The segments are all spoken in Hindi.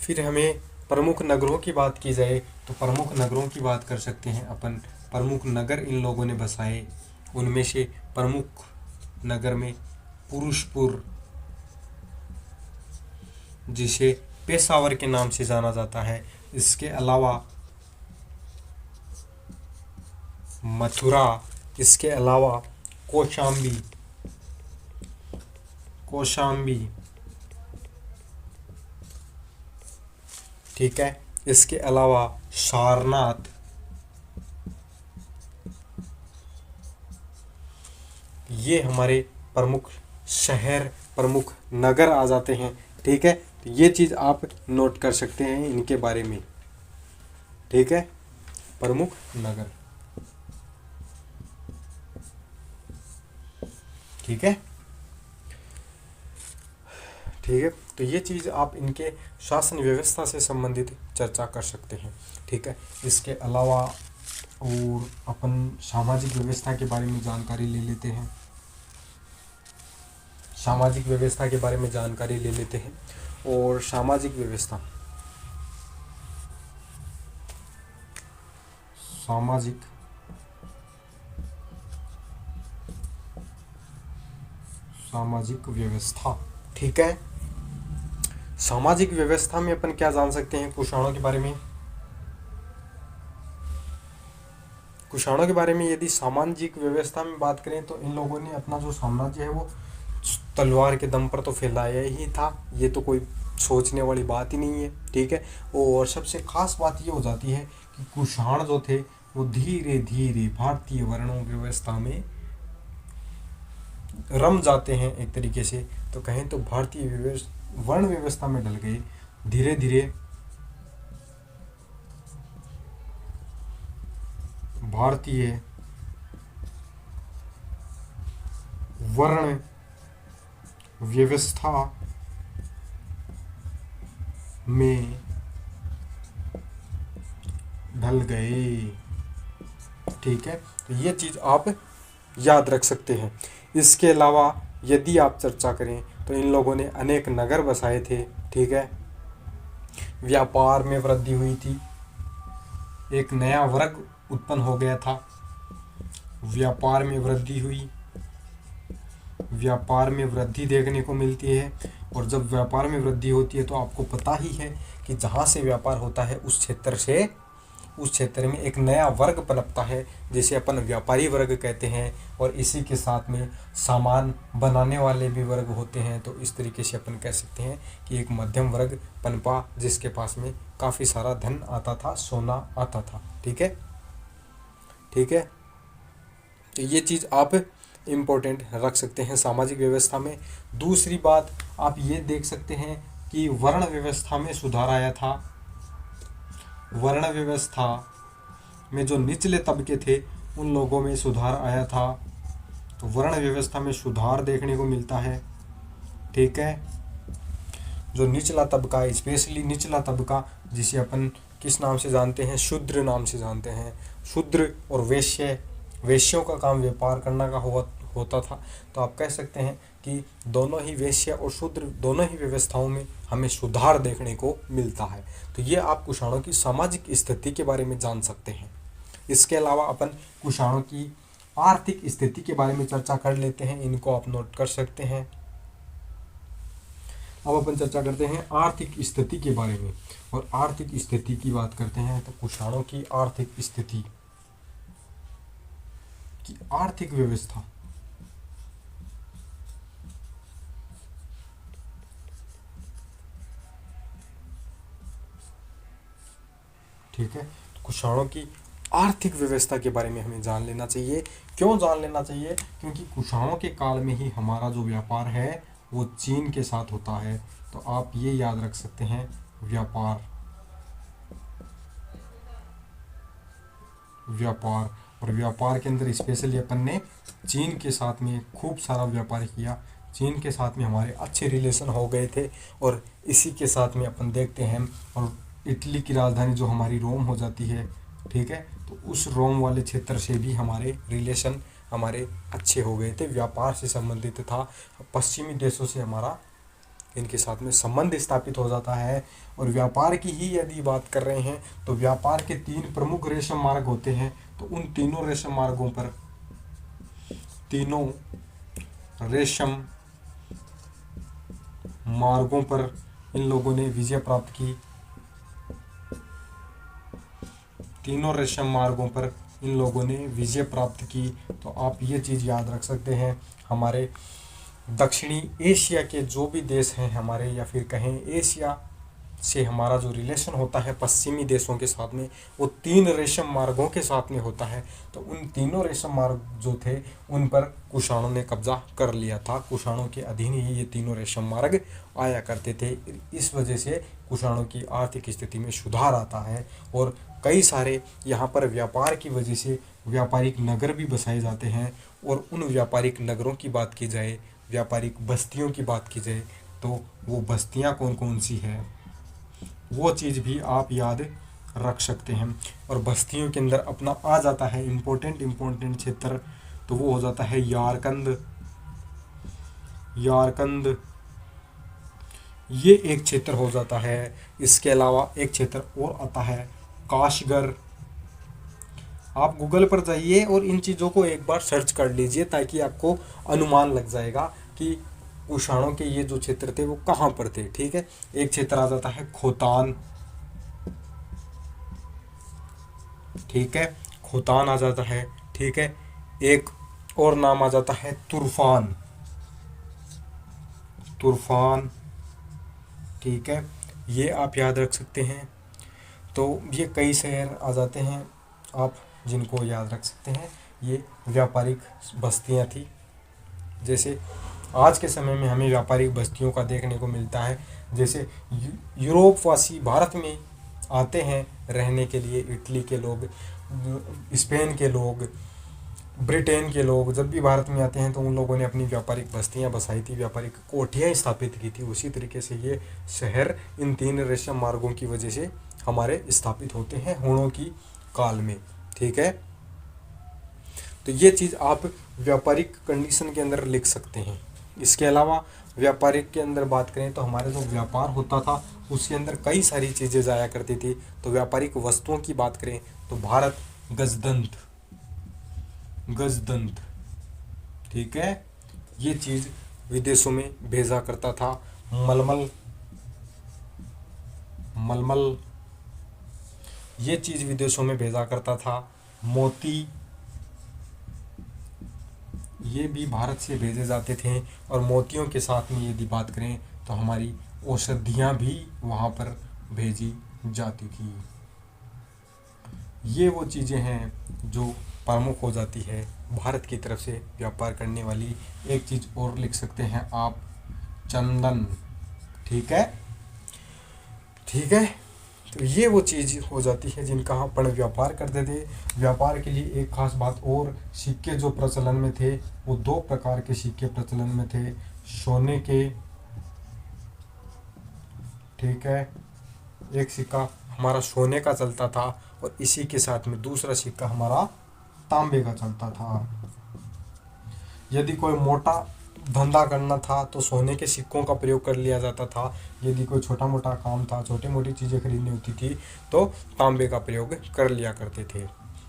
फिर हमें प्रमुख नगरों की बात की जाए तो प्रमुख नगरों की बात कर सकते हैं अपन। प्रमुख नगर इन लोगों ने बसाए, उनमें से प्रमुख नगर में पुरुषपुर, जिसे पेशावर के नाम से जाना जाता है। इसके अलावा मथुरा, इसके अलावा कौशाम्बी, ठीक है। इसके अलावा सारनाथ, ये हमारे प्रमुख शहर, प्रमुख नगर आ जाते हैं, ठीक है। तो ये चीज़ आप नोट कर सकते हैं इनके बारे में, ठीक है। प्रमुख नगर, ठीक है, ठीक है। तो ये चीज़ आप इनके शासन व्यवस्था से संबंधित चर्चा कर सकते हैं, ठीक है। इसके अलावा और अपन सामाजिक व्यवस्था के बारे में जानकारी ले लेते हैं। सामाजिक व्यवस्था के बारे में जानकारी ले लेते हैं। और सामाजिक व्यवस्था, सामाजिक व्यवस्था, ठीक है। सामाजिक व्यवस्था में अपन क्या जान सकते हैं कुषाणों के बारे में। कुषाणों के बारे में यदि सामाजिक व्यवस्था में बात करें तो इन लोगों ने अपना जो साम्राज्य है वो तलवार के दम पर तो फैलाया ही था, ये तो कोई सोचने वाली बात ही नहीं है, ठीक है। और सबसे खास बात ये हो जाती है कि कुषाण जो थे वो धीरे धीरे भारतीय वर्णों व्यवस्था में रम जाते हैं एक तरीके से, तो कहें तो भारतीय वर्ण व्यवस्था में ढल गए धीरे धीरे। भारतीय वर्ण व्यवस्था में ढल गए, ठीक है। तो ये चीज़ आप याद रख सकते हैं। इसके अलावा यदि आप चर्चा करें तो इन लोगों ने अनेक नगर बसाए थे, ठीक है। व्यापार में वृद्धि हुई थी, एक नया वर्ग उत्पन्न हो गया था, व्यापार में वृद्धि हुई, व्यापार में वृद्धि देखने को मिलती है। और जब व्यापार में वृद्धि होती है तो आपको पता ही है कि जहाँ से व्यापार होता है उस क्षेत्र में एक नया वर्ग पनपता है, जिसे अपन व्यापारी वर्ग कहते हैं। और इसी के साथ में सामान बनाने वाले भी वर्ग होते हैं। तो इस तरीके से अपन कह सकते हैं कि एक मध्यम वर्ग पनपा, जिसके पास में काफ़ी सारा धन आता था, सोना आता था, ठीक है, ठीक है। तो ये चीज़ आप इम्पोर्टेंट रख सकते हैं सामाजिक व्यवस्था में। दूसरी बात आप ये देख सकते हैं कि वर्ण व्यवस्था में सुधार आया था। वर्ण व्यवस्था में जो निचले तबके थे उन लोगों में सुधार आया था। तो वर्ण व्यवस्था में सुधार देखने को मिलता है, ठीक है। जो निचला तबका है, स्पेशली निचला तबका, जिसे अपन किस नाम से जानते हैं, शूद्र नाम से जानते हैं। शूद्र और वेश्यों का काम व्यापार करना का होता था। तो आप कह सकते हैं कि दोनों ही वेश्या और शूद्र दोनों ही व्यवस्थाओं में हमें सुधार देखने को मिलता है। तो ये आप कुषाणों की सामाजिक स्थिति के बारे में जान सकते हैं। इसके अलावा अपन कुषाणों की आर्थिक स्थिति के बारे में चर्चा कर लेते हैं, इनको आप नोट कर सकते हैं। अब अपन चर्चा करते हैं आर्थिक स्थिति के बारे में। और आर्थिक स्थिति की बात करते हैं तो कुषाणों की आर्थिक स्थिति की आर्थिक व्यवस्था, ठीक है। कुषाणों की आर्थिक व्यवस्था के बारे में हमें जान लेना चाहिए। क्यों जान लेना चाहिए? क्योंकि कुषाणों के काल में ही हमारा जो व्यापार है वो चीन के साथ होता है। तो आप ये याद रख सकते हैं, व्यापार और व्यापार के अंदर स्पेशली अपन ने चीन के साथ में खूब सारा व्यापार किया। चीन के साथ में हमारे अच्छे रिलेशन हो गए थे। और इसी के साथ में अपन देखते हैं, और इटली की राजधानी जो हमारी रोम हो जाती है, ठीक है, तो उस रोम वाले क्षेत्र से भी हमारे रिलेशन हमारे अच्छे हो गए थे, व्यापार से संबंधित था। पश्चिमी देशों से हमारा इनके साथ में संबंध स्थापित हो जाता है। और व्यापार की ही यदि बात कर रहे हैं तो व्यापार के 3 प्रमुख रेशम मार्ग होते हैं। तो उन तीनों रेशम मार्गों पर इन लोगों ने विजय प्राप्त की। तीनों रेशम मार्गों पर इन लोगों ने विजय प्राप्त की। तो आप ये चीज़ याद रख सकते हैं, हमारे दक्षिणी एशिया के जो भी देश हैं हमारे, या फिर कहें एशिया से हमारा जो रिलेशन होता है पश्चिमी देशों के साथ में, वो 3 रेशम मार्गों के साथ में होता है। तो उन तीनों रेशम मार्ग जो थे उन पर कुषाणों ने कब्जा कर लिया था। कुषाणों के अधीन ही ये तीनों रेशम मार्ग आया करते थे। इस वजह से कुषाणों की आर्थिक स्थिति में सुधार आता है और कई सारे यहाँ पर व्यापार की वजह से व्यापारिक नगर भी बसाए जाते हैं। और उन व्यापारिक नगरों की बात की जाए, व्यापारिक बस्तियों की बात की जाए, तो वो बस्तियाँ कौन कौन सी है वो चीज़ भी आप याद रख सकते हैं। और बस्तियों के अंदर अपना आ जाता है इम्पोर्टेंट क्षेत्र, तो वो हो जाता है यारकंद, ये एक क्षेत्र हो जाता है। इसके अलावा एक क्षेत्र और आता है काशगर। आप गूगल पर जाइए और इन चीज़ों को एक बार सर्च कर लीजिए ताकि आपको अनुमान लग जाएगा कि कुषाणों के ये जो क्षेत्र थे वो कहाँ पर थे। ठीक है, एक क्षेत्र आ जाता है खोतान। ठीक है, खोतान आ जाता है। ठीक है, एक और नाम आ जाता है तुर्फान। ठीक है, ये आप याद रख सकते हैं। तो ये कई शहर आ जाते हैं आप जिनको याद रख सकते हैं। ये व्यापारिक बस्तियां थी। जैसे आज के समय में हमें व्यापारिक बस्तियों का देखने को मिलता है। जैसे यूरोप वासी भारत में आते हैं रहने के लिए, इटली के लोग, स्पेन के लोग, ब्रिटेन के लोग जब भी भारत में आते हैं तो उन लोगों ने अपनी व्यापारिक बस्तियां बसाई थी, व्यापारिक कोठियां स्थापित की थी। उसी तरीके से ये शहर इन 3 रेशम मार्गों की वजह से हमारे स्थापित होते हैं हुणों की काल में। ठीक है, तो ये चीज़ आप व्यापारिक कंडीशन के अंदर लिख सकते हैं। इसके अलावा व्यापारिक के अंदर बात करें तो हमारे जो व्यापार होता था उसके अंदर कई सारी चीज़ें जाया करती थी। तो व्यापारिक वस्तुओं की बात करें तो भारत गजदंत, ठीक है, ये चीज़ विदेशों में भेजा करता था। मलमल ये चीज़ विदेशों में भेजा करता था। मोती ये भी भारत से भेजे जाते थे। और मोतियों के साथ में यदि बात करें तो हमारी औषधियाँ भी वहाँ पर भेजी जाती थी। ये वो चीज़ें हैं जो प्रमुख हो जाती है भारत की तरफ से व्यापार करने वाली। एक चीज़ और लिख सकते हैं आप, चंदन। ठीक है, तो ये वो चीज़ हो जाती है जिनका अपन व्यापार करते थे। व्यापार के लिए एक खास बात और, सिक्के जो प्रचलन में थे वो 2 प्रकार के सिक्के प्रचलन में थे, सोने के। ठीक है, एक सिक्का हमारा सोने का चलता था और इसी के साथ में दूसरा सिक्का हमारा तांबे का चलता था। यदि कोई मोटा धंधा करना था तो सोने के सिक्कों का प्रयोग कर लिया जाता था। यदि कोई छोटा मोटा काम था, छोटी मोटी चीज़ें खरीदनी होती थी तो तांबे का प्रयोग कर लिया करते थे।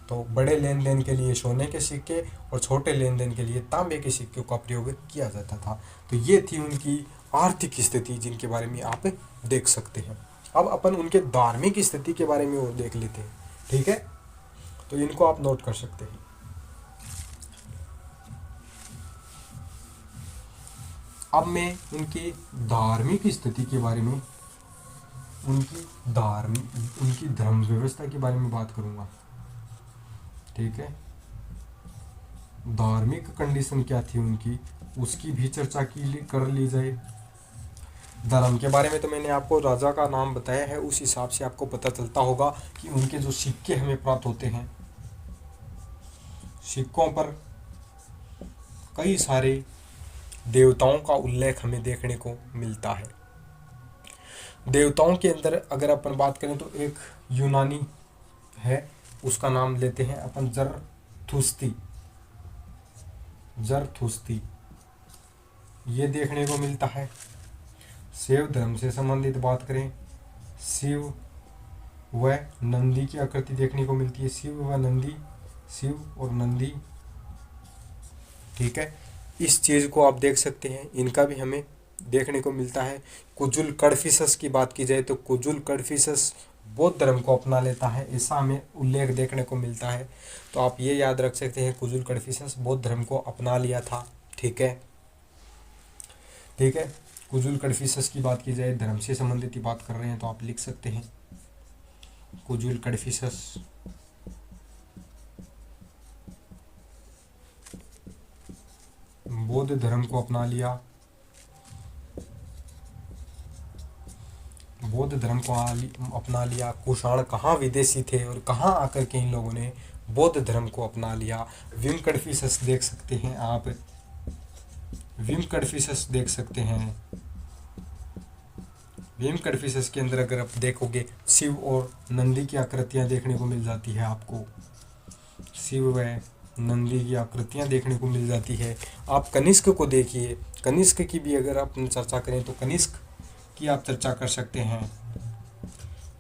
तो बड़े लेन देन के लिए सोने के सिक्के और छोटे लेन देन के लिए तांबे के सिक्कों का प्रयोग किया जाता था। तो ये थी उनकी आर्थिक स्थिति जिनके बारे में आप देख सकते हैं। अब अपन उनके धार्मिक स्थिति के बारे में वो देख लेते हैं। ठीक है, तो इनको आप नोट कर सकते हैं। अब मैं उनकी धार्मिक स्थिति के बारे में, उनकी धर्म व्यवस्था के बारे में बात करूंगा। ठीक है, धार्मिक कंडीशन क्या थी उनकी, उसकी भी चर्चा कर ली जाए। धर्म के बारे में तो मैंने आपको राजा का नाम बताया है, उस हिसाब से आपको पता चलता होगा कि उनके जो सिक्के हमें प्राप्त होते हैं, सिक्कों पर कई सारे देवताओं का उल्लेख हमें देखने को मिलता है। देवताओं के अंदर अगर अपन बात करें तो एक यूनानी है, उसका नाम लेते हैं अपन जरथुस्ती, ये देखने को मिलता है। शैव धर्म से संबंधित बात करें, शिव व नंदी की आकृति देखने को मिलती है। शिव व नंदी, शिव और नंदी, ठीक है। इस चीज़ को आप देख सकते हैं, इनका भी हमें देखने को मिलता है। कुजुल कडफिसस की बात की जाए तो कुजुल कडफिसस बौद्ध धर्म को अपना लेता है, ऐसा हमें उल्लेख देखने को मिलता है। तो आप ये याद रख सकते हैं, कुजुल कडफिसस बौद्ध धर्म को अपना लिया था, ठीक है, ठीक है। कुजुल कडफिसस की बात की जाए, धर्म से संबंधित ही बात कर रहे हैं, तो आप लिख सकते हैं कुजुल कडफिसस बौद्ध धर्म को अपना लिया, बौद्ध धर्म को अपना लिया। कुषाण कहाँ विदेशी थे और कहाँ आकर के इन लोगों ने बौद्ध धर्म को अपना लिया। विम कडफिसस देख सकते हैं आप, विम कडफिसस देख सकते हैं। विम कडफिसस के अंदर अगर आप देखोगे, शिव और नंदी की आकृतियाँ देखने को मिल जाती है आपको, शिव व नंदी की आकृतियाँ देखने को मिल जाती है। आप कनिष्क को देखिए, कनिष्क की भी अगर आप चर्चा करें तो कनिष्क की आप चर्चा कर सकते हैं।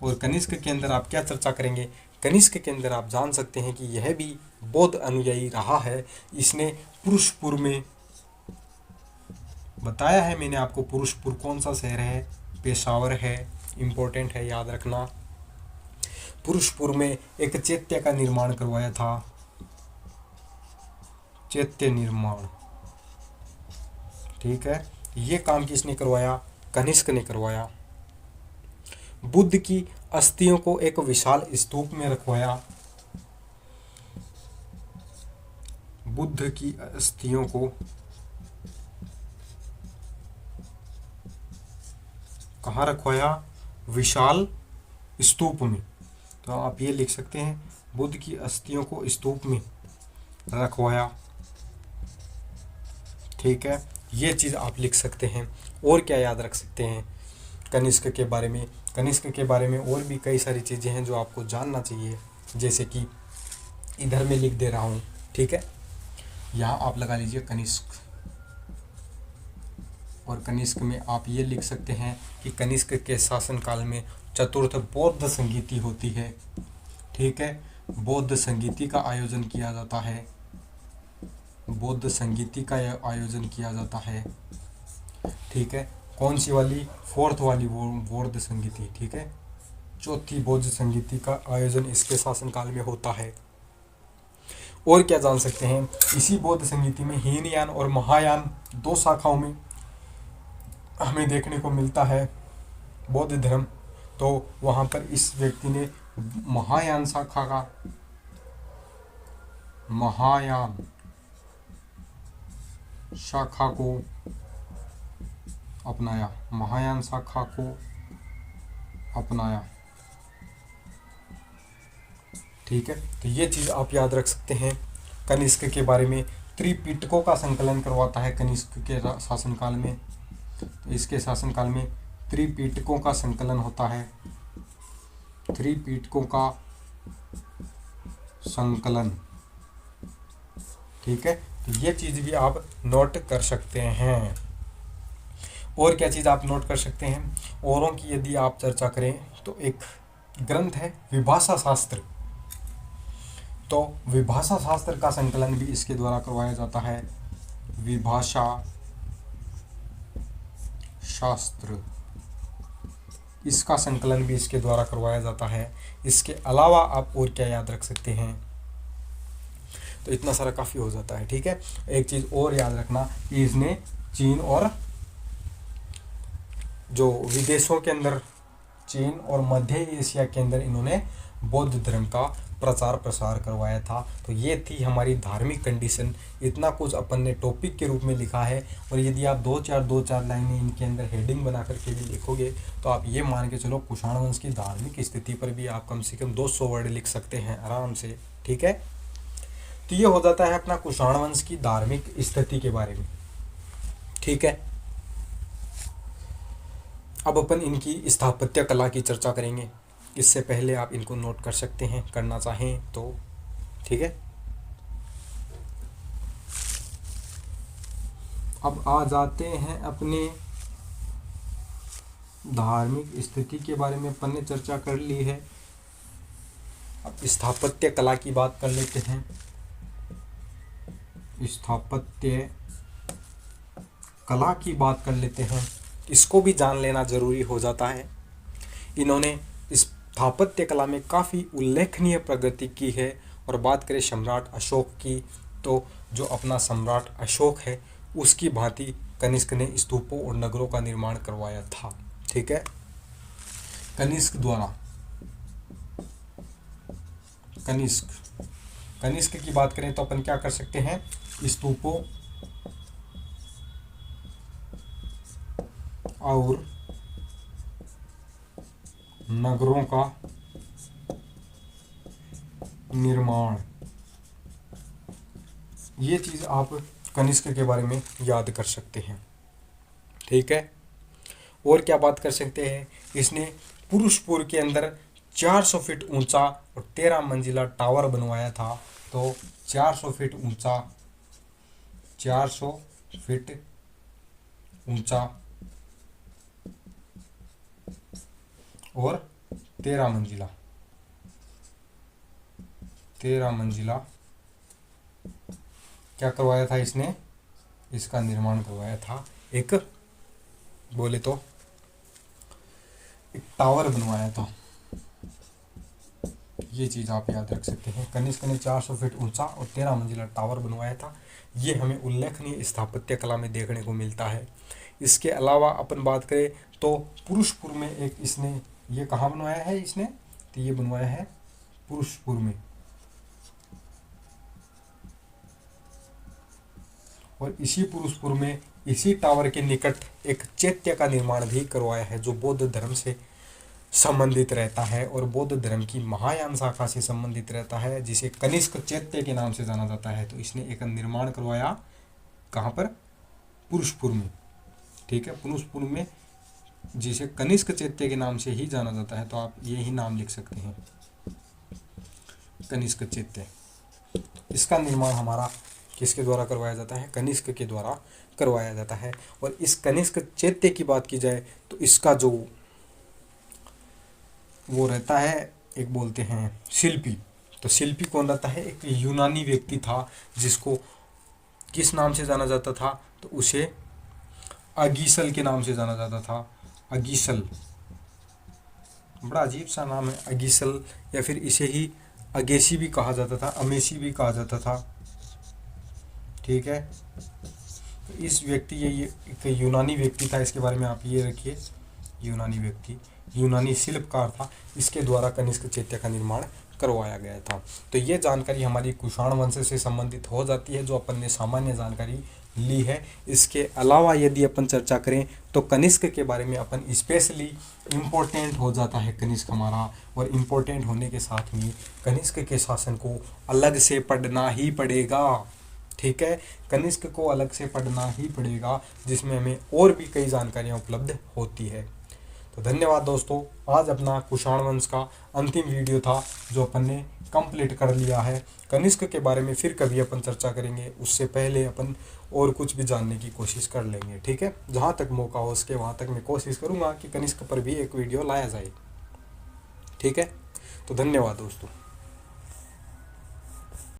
और कनिष्क के अंदर आप क्या चर्चा करेंगे, कनिष्क के अंदर आप जान सकते हैं कि यह भी बौद्ध अनुयायी रहा है। इसने पुरुषपुर में बताया है मैंने आपको, पुरुषपुर कौन सा शहर है, पेशावर है, इम्पोर्टेंट है, याद रखना। पुरुषपुर में एक चैत्य का निर्माण करवाया था, चैत्य निर्माण, ठीक है। ये काम किसने करवाया, कनिष्क ने करवाया। बुद्ध की अस्थियों को एक विशाल स्तूप में रखवाया, बुद्ध की अस्थियों को कहाँ रखवाया, विशाल स्तूप में। तो आप ये लिख सकते हैं, बुद्ध की अस्थियों को स्तूप में रखवाया, ठीक है। ये चीज़ आप लिख सकते हैं। और क्या याद रख सकते हैं कनिष्क के बारे में, कनिष्क के बारे में और भी कई सारी चीज़ें हैं जो आपको जानना चाहिए, जैसे कि इधर मैं लिख दे रहा हूँ, ठीक है। यहाँ आप लगा लीजिए कनिष्क, और कनिष्क में आप ये लिख सकते हैं कि कनिष्क के शासनकाल में चतुर्थ बौद्ध संगीति होती है, ठीक है। बौद्ध संगीति का आयोजन किया जाता है, बौद्ध संगीति का आयोजन किया जाता है, ठीक है। कौन सी वाली, फोर्थ वाली बौद्ध संगीति, ठीक है। चौथी बौद्ध संगीति का आयोजन इसके शासनकाल में होता है। और क्या जान सकते हैं, इसी बौद्ध संगीति में हीनयान और महायान दो शाखाओं में हमें देखने को मिलता है बौद्ध धर्म। तो वहाँ पर इस व्यक्ति ने महायान शाखा का, महायान शाखा को अपनाया, महायान शाखा को अपनाया, ठीक है। तो ये चीज़ आप याद रख सकते हैं कनिष्क के बारे में। त्रिपिटकों का संकलन करवाता है कनिष्क के शासनकाल में, तो इसके शासनकाल में त्रिपिटकों का संकलन होता है, त्रिपिटकों का संकलन, ठीक है। तो ये चीज़ भी आप नोट कर सकते हैं। और क्या चीज़ आप नोट कर सकते हैं, औरों की यदि आप चर्चा करें तो एक ग्रंथ है विभाषा शास्त्र, तो विभाषा शास्त्र का संकलन भी इसके द्वारा करवाया जाता है, विभाषा शास्त्र, इसका संकलन भी इसके द्वारा करवाया जाता है। इसके अलावा आप और क्या याद रख सकते हैं, तो इतना सारा काफ़ी हो जाता है, ठीक है। एक चीज़ और याद रखना कि इसने चीन और जो विदेशों के अंदर, चीन और मध्य एशिया के अंदर इन्होंने बौद्ध धर्म का प्रचार प्रसार करवाया था। तो ये थी हमारी धार्मिक कंडीशन। इतना कुछ अपन ने टॉपिक के रूप में लिखा है, और यदि आप दो चार लाइनें इनके अंदर हेडिंग बना करके भी लिखोगे तो आप ये मान के चलो कुषाण वंश की धार्मिक स्थिति पर भी आप कम से कम 200 वर्ड लिख सकते हैं आराम से, ठीक है। तो ये हो जाता है अपना कुषाण वंश की धार्मिक स्थिति के बारे में, ठीक है। अब अपन इनकी स्थापत्य कला की चर्चा करेंगे। इससे पहले आप इनको नोट कर सकते हैं, करना चाहें तो, ठीक है। अब आ जाते हैं अपने धार्मिक स्थिति के बारे में अपन ने चर्चा कर ली है। अब स्थापत्य कला की बात कर लेते हैं। स्थापत्य कला की बात कर लेते हैं, इसको भी जान लेना जरूरी हो जाता है। इन्होंने स्थापत्य कला में काफ़ी उल्लेखनीय प्रगति की है। और बात करें सम्राट अशोक की, तो जो अपना सम्राट अशोक है उसकी भांति कनिष्क ने स्तूपों और नगरों का निर्माण करवाया था। ठीक है, कनिष्क द्वारा, कनिष्क की बात करें तो अपन क्या कर सकते हैं, स्तूपों और नगरों का निर्माण, ये चीज़ आप कनिष्क के बारे में याद कर सकते हैं। ठीक है, और क्या बात कर सकते हैं, इसने पुरुषपुर के अंदर 400 फीट ऊंचा और 13 मंजिला टावर बनवाया था। तो 400 फीट ऊंचा, 400 फीट ऊंचा और 13 मंजिला, 13 मंजिला क्या करवाया था इसने, इसका निर्माण करवाया था। एक बोले तो एक टावर बनवाया था। ये चीज़ आप याद रख सकते हैं, कनिष्क ने 400 फीट ऊंचा और 13 मंजिला टावर बनवाया था। ये हमें उल्लेखनीय स्थापत्य कला में देखने को मिलता है। इसके अलावा अपन बात करें तो पुरुषपुर में एक इसने, ये कहाँ बनवाया है इसने, तो ये बनवाया है पुरुषपुर में। और इसी पुरुषपुर में, इसी टावर के निकट एक चैत्य का निर्माण भी करवाया है, जो बौद्ध धर्म से संबंधित रहता है और बौद्ध धर्म की महायान शाखा से संबंधित रहता है, जिसे कनिष्क चैत्य के नाम से जाना जाता है। तो इसने एक निर्माण करवाया कहाँ पर, पुरुषपुर में। ठीक है, पुरुषपुर में, जिसे कनिष्क चैत्य के नाम से ही जाना जाता है। तो आप ये ही नाम लिख सकते हैं, कनिष्क चैत्य। इसका निर्माण हमारा किसके द्वारा करवाया जाता है, कनिष्क के द्वारा करवाया जाता है। और इस कनिष्क चैत्य की बात की जाए तो इसका जो वो रहता है, एक बोलते हैं शिल्पी। तो शिल्पी कौन रहता है, एक यूनानी व्यक्ति था, जिसको किस नाम से जाना जाता था, तो उसे अगीसल के नाम से जाना जाता था। अगीसल, बड़ा अजीब सा नाम है अगीसल, या फिर इसे ही अगेसी भी कहा जाता था, अमेसी भी कहा जाता था। ठीक है, तो इस व्यक्ति, ये एक यूनानी व्यक्ति था, इसके बारे में आप ये रखिए, यूनानी व्यक्ति, यूनानी शिल्पकार था, इसके द्वारा कनिष्क चैत्य का निर्माण करवाया गया था। तो ये जानकारी हमारी कुषाण वंश से संबंधित हो जाती है, जो अपन ने सामान्य जानकारी ली है। इसके अलावा यदि अपन चर्चा करें तो कनिष्क के बारे में अपन स्पेशली इम्पोर्टेंट हो जाता है कनिष्क हमारा, और इम्पोर्टेंट होने के साथ में कनिष्क के शासन को अलग से पढ़ना ही पड़ेगा। ठीक है, कनिष्क को अलग से पढ़ना ही पड़ेगा, जिसमें हमें और भी कई जानकारियाँ उपलब्ध होती है। तो धन्यवाद दोस्तों, आज अपना कुषाण वंश का अंतिम वीडियो था जो अपन ने कंप्लीट कर लिया है। कनिष्क के बारे में फिर कभी अपन चर्चा करेंगे, उससे पहले अपन और कुछ भी जानने की कोशिश कर लेंगे। ठीक है, जहाँ तक मौका हो उसके वहाँ तक मैं कोशिश करूँगा कि कनिष्क पर भी एक वीडियो लाया जाए। ठीक है, तो धन्यवाद दोस्तों।